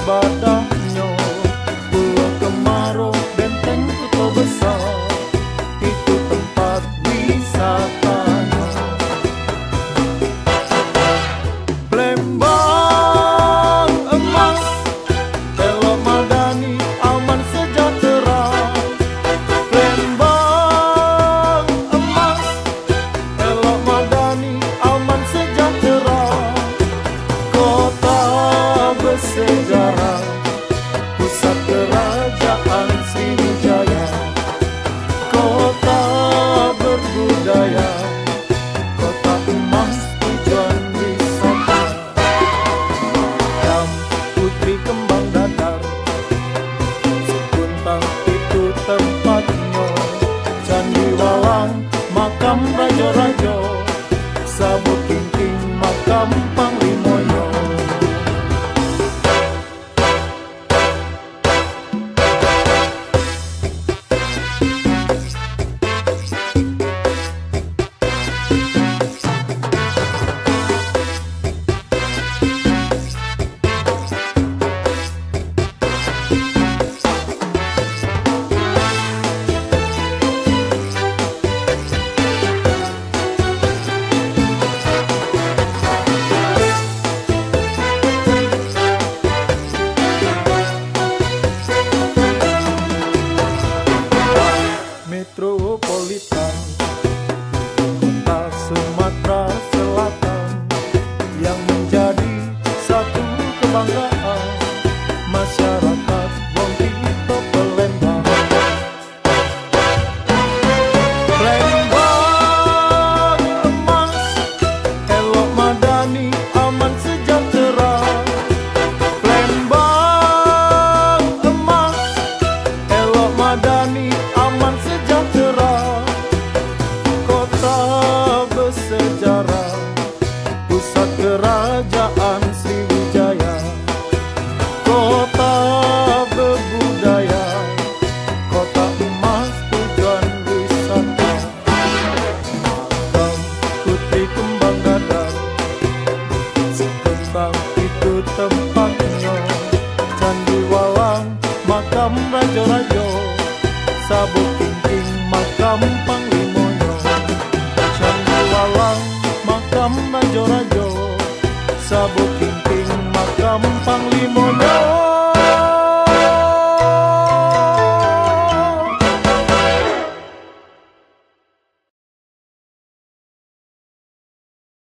ibadahnya. Pulau Kemarau, Benteng Kuto Besar, itu tempat wisatanya. Palembang emas, Elok Madani, aman sejahtera. Palembang emas, Elok Madani, aman sejahtera. Kota bersejarah, pusat kerajaan Sriwijaya. Kota berbudaya, kota emas tujuan wisata. Dam Putri Kembang Dadar, Sekuntang itu tempatnya. Candi Walang, makam raja-raja. Sabuk Kinting, makam panglimonyo. Metropolitan, kota Sumatera Selatan, yang menjadi satu kebanggaan masyarakat Wong Kito Palembang. Palembang emas, Elok Madani, aman sejahtera. Palembang emas, Elok Madani, aman sejahtera. Kota bersejarah, pusat kerajaan Sriwijaya. Kota berbudaya, kota emas tujuan wisata. Makam Putri Kembang Dadar, Sekuntang itu tempatnya. Candi Walang, makam raja-raja. Sabuk Kinting, makam panglimonyo. Candi Walang, makam raja-raja. Sabuk Kinting, makam panglimonyo.